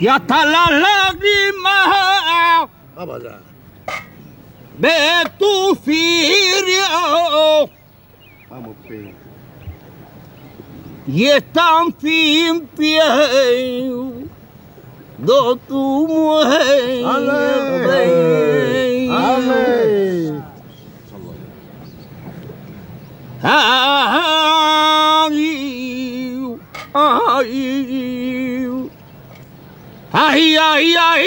y hasta las lágrimas de tu filio. Vamos, Pedro. Y están fin pie de tu mujer. Ale. Ay, ay, ay,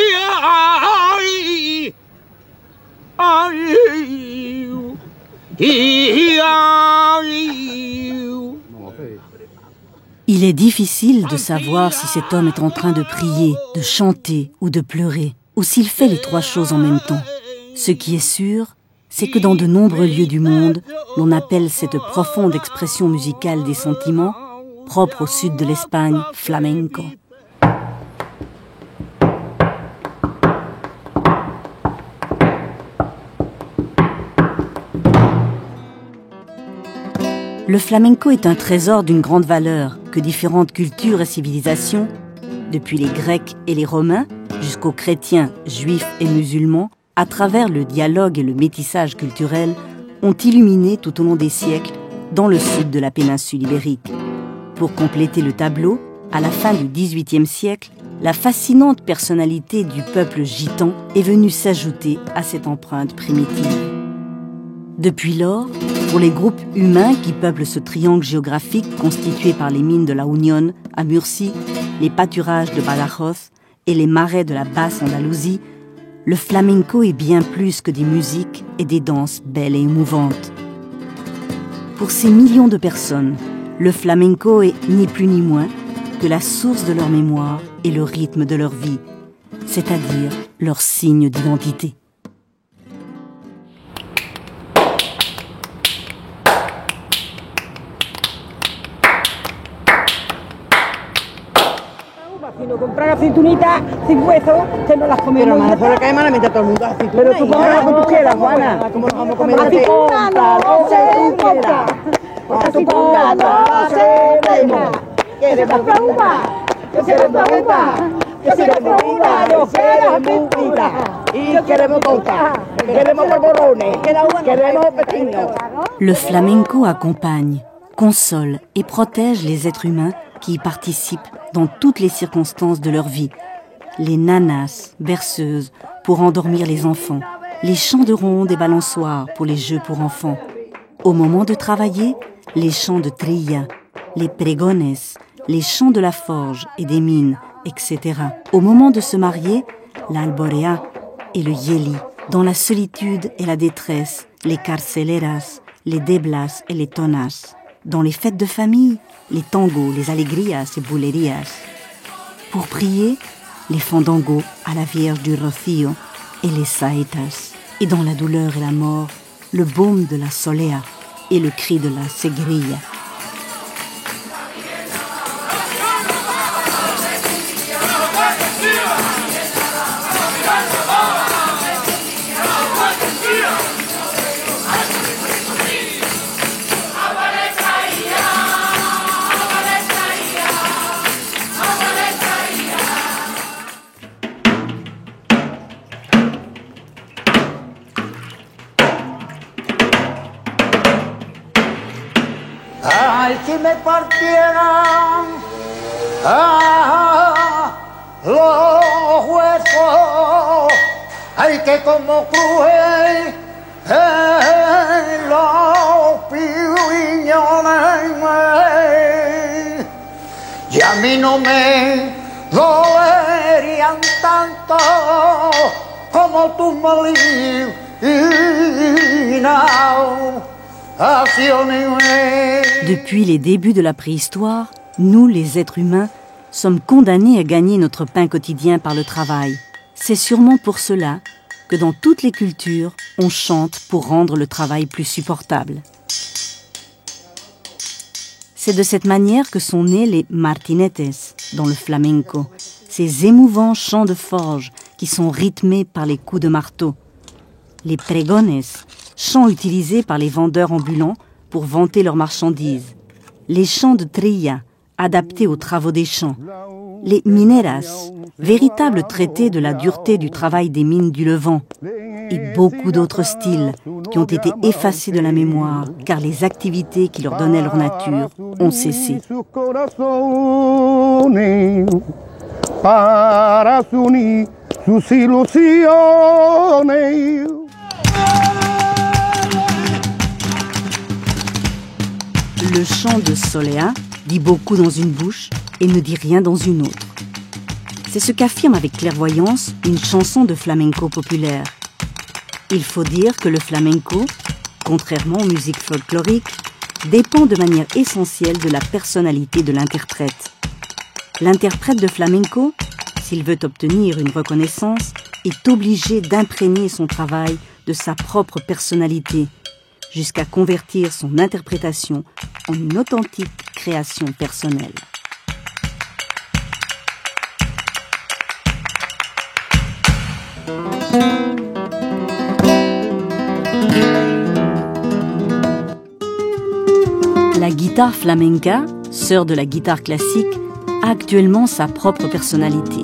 Il est difficile de savoir si cet homme est en train de prier, de chanter ou de pleurer, ou s'il fait les trois choses en même temps. Ce qui est sûr, c'est que dans de nombreux lieux du monde, l'on appelle cette profonde expression musicale des sentiments, propre au sud de l'Espagne, flamenco. Le flamenco est un trésor d'une grande valeur que différentes cultures et civilisations, depuis les Grecs et les Romains jusqu'aux chrétiens, juifs et musulmans, à travers le dialogue et le métissage culturel, ont illuminé tout au long des siècles dans le sud de la péninsule ibérique. Pour compléter le tableau, à la fin du XVIIIe siècle, la fascinante personnalité du peuple gitan est venue s'ajouter à cette empreinte primitive. Depuis lors, pour les groupes humains qui peuplent ce triangle géographique constitué par les mines de la Unión à Murcie, les pâturages de Badajoz et les marais de la basse Andalousie, le flamenco est bien plus que des musiques et des danses belles et émouvantes. Pour ces millions de personnes, le flamenco est ni plus ni moins que la source de leur mémoire et le rythme de leur vie, c'est-à-dire leur signe d'identité. Sino comprar aceitunitas sin hueso, que no las comemos. Pero más, solo cae malamente a todo el mundo aceituna. Pero tú comes lo que tú quieras, Juana. ¿Cómo nos vamos a comer aceituna? Lo que tú quieras. Aceituna no hacemos. ¿Quieres comprar uva? Yo quiero comprar uva. Yo quiero comprar uva. Yo quiero uva. Y queremos coca. Queremos polvorones. Queremos pepinos. Le flamenco accompagne, console et protège les êtres humains qui y participent dans toutes les circonstances de leur vie. Les nanas, berceuses, pour endormir les enfants. Les chants de ronde et balançoires pour les jeux pour enfants. Au moment de travailler, les chants de trilla, les pregones, les chants de la forge et des mines, etc. Au moment de se marier, l'alborea et le yeli. Dans la solitude et la détresse, les carceleras, les deblas et les tonas. Dans les fêtes de famille, les tangos, les alegrias et bulerías. Pour prier, les fandangos à la Vierge du Rocío et les saetas. Et dans la douleur et la mort, le baume de la solea et le cri de la seguirilla. Ay, si me partieran los huesos, ay, que como cruel los piñones, y a mí no me dolerían tanto como tus molinas. Depuis les débuts de la préhistoire, nous, les êtres humains, sommes condamnés à gagner notre pain quotidien par le travail. C'est sûrement pour cela que dans toutes les cultures, on chante pour rendre le travail plus supportable. C'est de cette manière que sont nés les martinetes dans le flamenco, ces émouvants chants de forge qui sont rythmés par les coups de marteau. Les pregones, chants utilisés par les vendeurs ambulants pour vanter leurs marchandises. Les chants de trilla, adaptés aux travaux des champs. les Mineras, véritable traité de la dureté du travail des mines du Levant, et beaucoup d'autres styles qui ont été effacés de la mémoire car les activités qui leur donnaient leur nature ont cessé. Le chant de Soleá dit beaucoup dans une bouche et ne dit rien dans une autre. C'est ce qu'affirme avec clairvoyance une chanson de flamenco populaire. Il faut dire que le flamenco, contrairement aux musiques folkloriques, dépend de manière essentielle de la personnalité de l'interprète. L'interprète de flamenco, s'il veut obtenir une reconnaissance, est obligé d'imprégner son travail de sa propre personnalité, jusqu'à convertir son interprétation en une authentique création personnelle. La guitare flamenca, sœur de la guitare classique, a actuellement sa propre personnalité.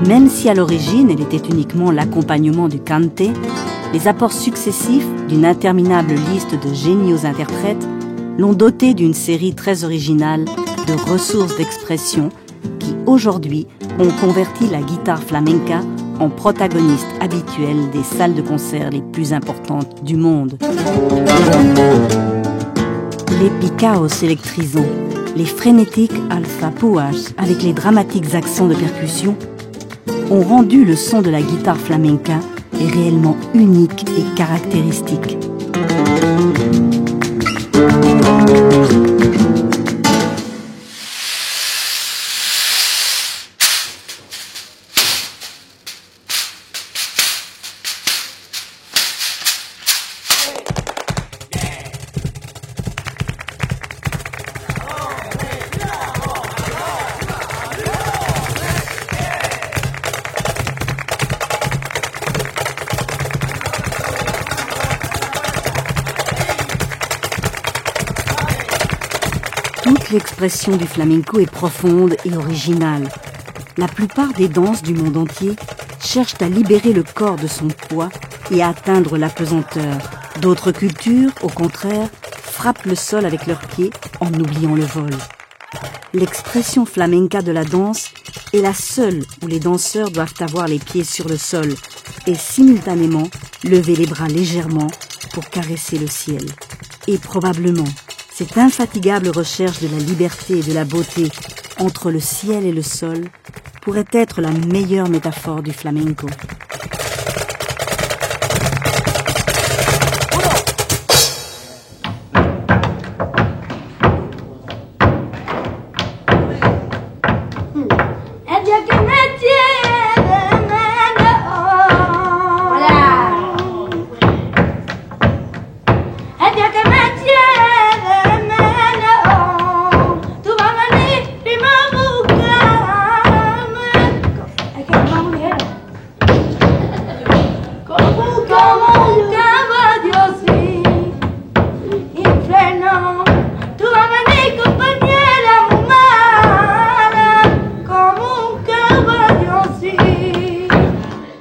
Même si à l'origine elle était uniquement l'accompagnement du cante, les apports successifs d'une interminable liste de géniaux interprètes l'ont dotée d'une série très originale de ressources d'expression qui, aujourd'hui, ont converti la guitare flamenca en protagoniste habituel des salles de concert les plus importantes du monde. Les picaos électrisants, les frénétiques alzapuas avec les dramatiques accents de percussion ont rendu le son de la guitare flamenca réellement unique et caractéristique. Toute l'expression du flamenco est profonde et originale. La plupart des danses du monde entier cherchent à libérer le corps de son poids et à atteindre la pesanteur. D'autres cultures, au contraire, frappent le sol avec leurs pieds en oubliant le vol. L'expression flamenca de la danse est la seule où les danseurs doivent avoir les pieds sur le sol et simultanément lever les bras légèrement pour caresser le ciel. Et probablement, cette infatigable recherche de la liberté et de la beauté entre le ciel et le sol pourrait être la meilleure métaphore du flamenco.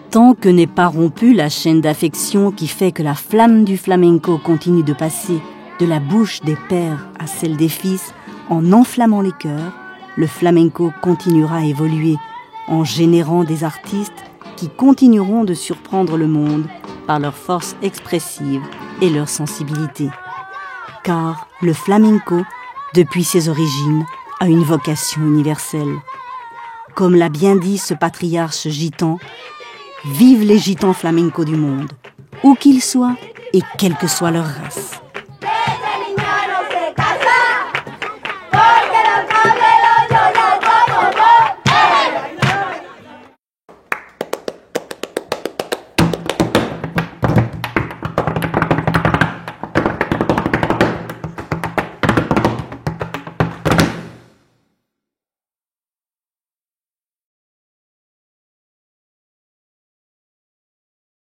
Tant que n'est pas rompue la chaîne d'affection qui fait que la flamme du flamenco continue de passer de la bouche des pères à celle des fils en enflammant les cœurs, le flamenco continuera à évoluer en générant des artistes qui continueront de surprendre le monde par leur force expressive et leur sensibilité. Car le flamenco, depuis ses origines, a une vocation universelle. Comme l'a bien dit ce patriarche gitan, vive les gitans flamencos du monde, où qu'ils soient et quelle que soit leur race.